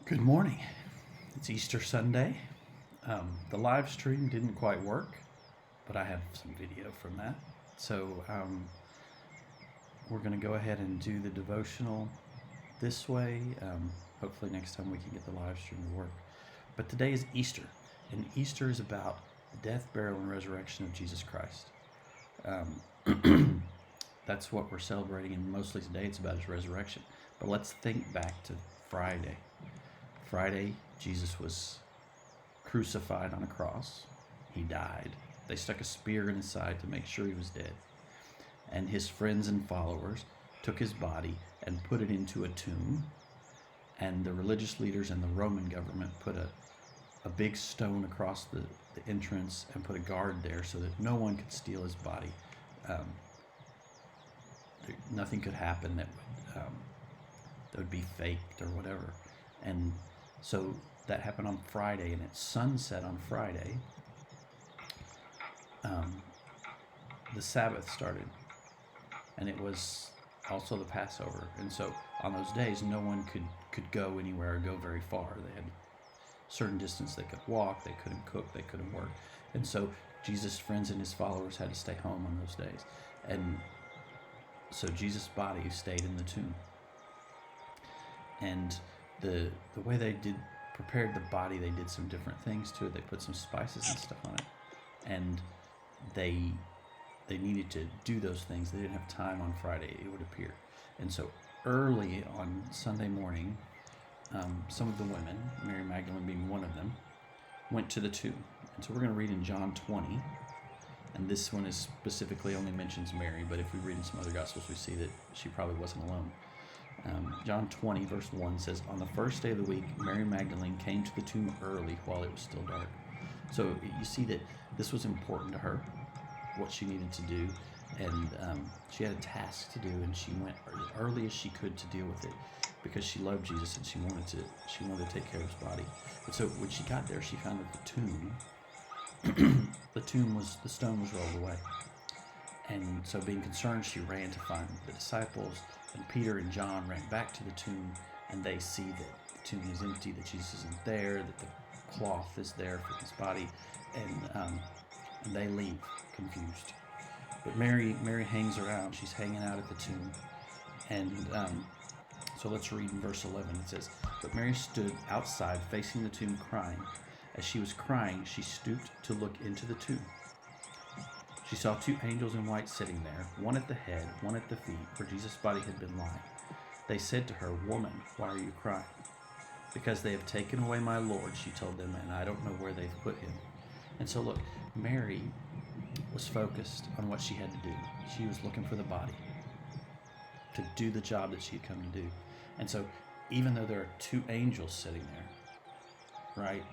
Good morning. It's Easter Sunday. The live stream didn't quite work, but I have some video from that. So we're going to go ahead and do the devotional this way. Hopefully next time we can get the live stream to work. But today is Easter, and Easter is about the death, burial, and resurrection of Jesus Christ. That's what we're celebrating, and mostly today it's about his resurrection. But let's think back to Friday. Friday, Jesus was crucified on a cross. He died. They stuck a spear in his side to make sure he was dead. And his friends and followers took his body and put it into a tomb. And the religious leaders and the Roman government put a big stone across the entrance and put a guard there so that no one could steal his body. Nothing could happen that would be faked or whatever. And so that happened on Friday, and at sunset on Friday, the Sabbath started, and it was also the Passover. And so on those days, no one could go anywhere or go very far. They had a certain distance they could walk, they couldn't cook, they couldn't work. And so Jesus' friends and his followers had to stay home on those days. And so Jesus' body stayed in the tomb. And the way they prepared the body, they did some different things to it. They put some spices and stuff on it, and they needed to do those things. They didn't have time on Friday, it would appear. And so early on Sunday morning, some of the women, Mary Magdalene being one of them, went to the tomb. And so we're going to read in John 20, and this one is specifically only mentions Mary, but if we read in some other Gospels, we see that she probably wasn't alone. John 20 verse 1 says, "On the first day of the week, Mary Magdalene came to the tomb early while it was still dark." So you see that this was important to her, what she needed to do, and she had a task to do, and she went as early as she could to deal with it because she loved Jesus and she wanted to take care of his body. And so when she got there, she found that the stone was rolled away. And so being concerned, she ran to find the disciples, and Peter and John ran back to the tomb, and they see that the tomb is empty, that Jesus isn't there, that the cloth is there for his body, and they leave confused. But Mary hangs around. She's hanging out at the tomb. And so let's read in verse 11. It says, "But Mary stood outside facing the tomb crying. As she was crying, she stooped to look into the tomb. She saw two angels in white sitting there, one at the head, one at the feet, where Jesus' body had been lying. They said to her, 'Woman, why are you crying?' 'Because they have taken away my Lord,' she told them, 'and I don't know where they've put him.'" And so look, Mary was focused on what she had to do. She was looking for the body to do the job that she had come to do. And so even though there are two angels sitting there, right,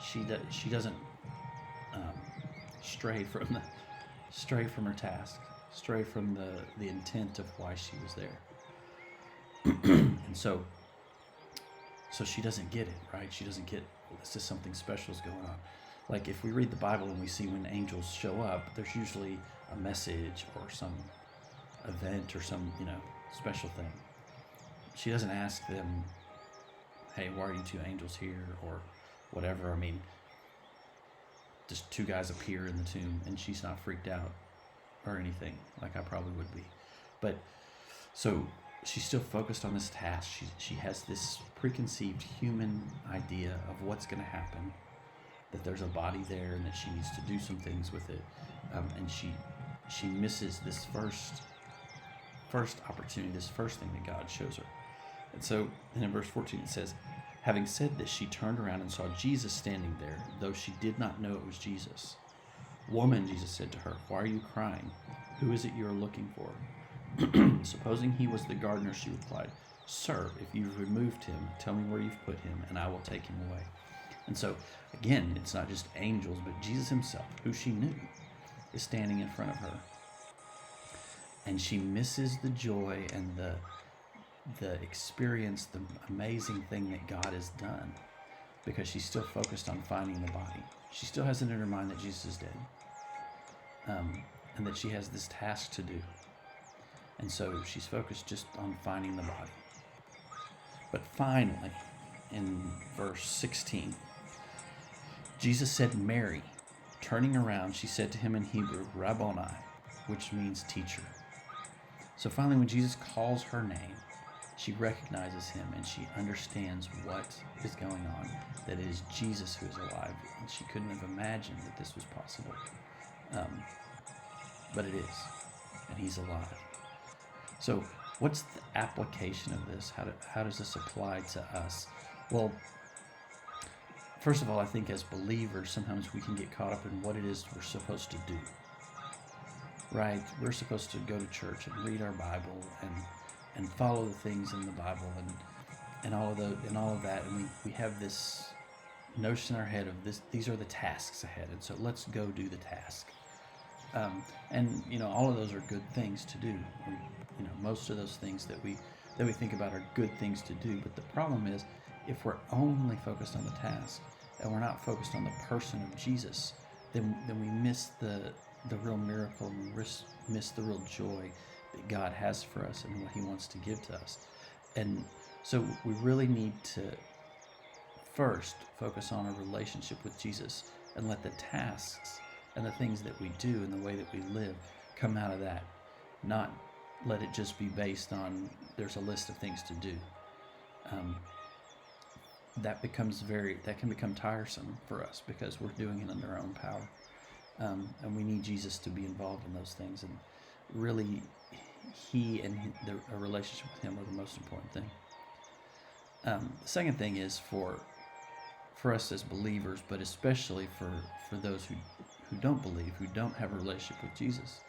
she doesn't stray from her task, stray from the intent of why she was there. And so she doesn't get it, right? She doesn't get, well, this is something special is going on. Like if we read the Bible and we see when angels show up, there's usually a message or some event or some, special thing. She doesn't ask them, "Hey, why are you two angels here?" or whatever. I mean, just two guys appear in the tomb, and she's not freaked out or anything, like I probably would be. But so she's still focused on this task. She has this preconceived human idea of what's going to happen, that there's a body there and that she needs to do some things with it, and she misses this first opportunity, this first thing that God shows her. And so in verse 14 it says, "Having said this, she turned around and saw Jesus standing there, though she did not know it was Jesus. 'Woman,' Jesus said to her, 'why are you crying? Who is it you are looking for?' Supposing he was the gardener, she replied, 'Sir, if you've removed him, tell me where you've put him, and I will take him away.'" And so again, it's not just angels, but Jesus himself, who she knew, is standing in front of her. And she misses the joy and the experience, the amazing thing that God has done, because she's still focused on finding the body. She still has it in her mind that Jesus is dead, and that she has this task to do. And so she's focused just on finding the body. But finally, in verse 16. Jesus said, Mary. Turning around, she said to him in Hebrew, Rabboni, which means teacher. So finally, when Jesus calls her name, she recognizes him and she understands what is going on, that it is Jesus who is alive. And she couldn't have imagined that this was possible. But it is, and he's alive. So what's the application of this? How does this apply to us? Well, first of all, I think as believers, sometimes we can get caught up in what it is we're supposed to do. Right? We're supposed to go to church and read our Bible and follow the things in the Bible and all of that. And we have this notion in our head of these are the tasks ahead, and so let's go do the task. And all of those are good things to do. Most of those things that we think about are good things to do. But the problem is, if we're only focused on the task and we're not focused on the person of Jesus, then we miss the real miracle, and we miss the real joy that God has for us and what He wants to give to us. And so we really need to first focus on a relationship with Jesus and let the tasks and the things that we do and the way that we live come out of that. Not let it just be based on there's a list of things to do. That can become tiresome for us because we're doing it under our own power. And we need Jesus to be involved in those things. And really, He and a relationship with Him are the most important thing. The second thing is for us as believers, but especially for those who don't believe, who don't have a relationship with Jesus,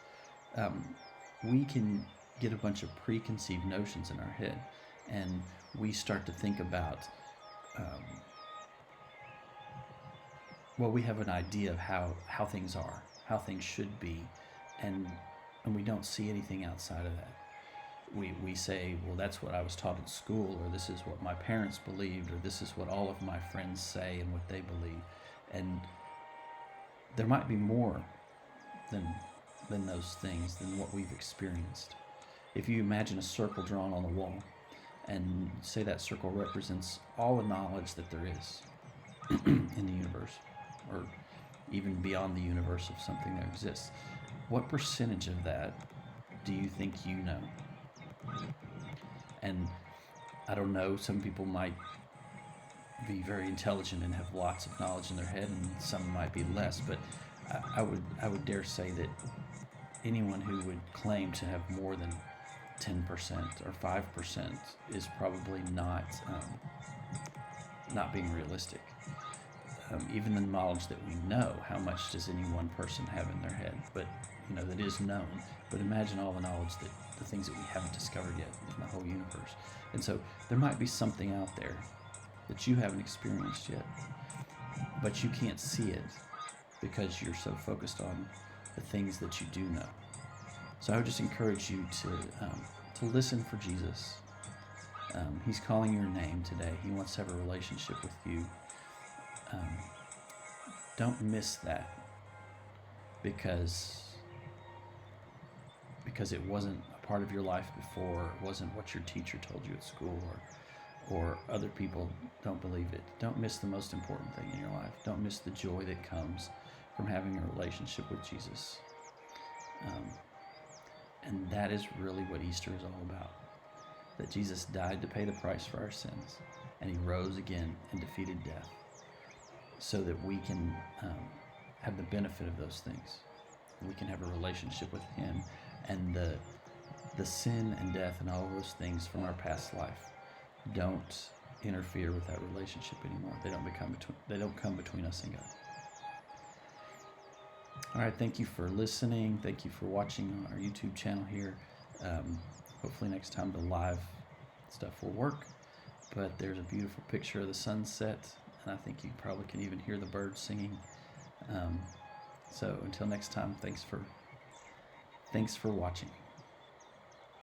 we can get a bunch of preconceived notions in our head, and we start to think about, we have an idea of how things are, how things should be, and we don't see anything outside of that. We say, well, that's what I was taught in school, or this is what my parents believed, or this is what all of my friends say and what they believe. And there might be more than those things, than what we've experienced. If you imagine a circle drawn on the wall, and say that circle represents all the knowledge that there is in the universe, or even beyond the universe of something that exists, what percentage of that do you think you know? And I don't know, some people might be very intelligent and have lots of knowledge in their head, and some might be less, but I would dare say that anyone who would claim to have more than 10% or 5% is probably not being realistic. Even the knowledge that we know, how much does any one person have in their head? But that is known. But imagine all the knowledge the things that we haven't discovered yet in the whole universe. And so there might be something out there that you haven't experienced yet, but you can't see it because you're so focused on the things that you do know. So I would just encourage you to listen for Jesus. He's calling your name today. He wants to have a relationship with you. Don't miss that because it wasn't a part of your life before, it wasn't what your teacher told you at school, or other people don't believe it. Don't miss the most important thing in your life. Don't miss the joy that comes from having a relationship with Jesus. And that is really what Easter is all about. That Jesus died to pay the price for our sins, and He rose again and defeated death so that we can have the benefit of those things. We can have a relationship with Him, and the sin and death and all of those things from our past life don't interfere with that relationship anymore. They don't come between us and God. All right, thank you for listening. Thank you for watching our YouTube channel here. Hopefully next time the live stuff will work. But there's a beautiful picture of the sunset, and I think you probably can even hear the birds singing. So until next time, thanks for watching.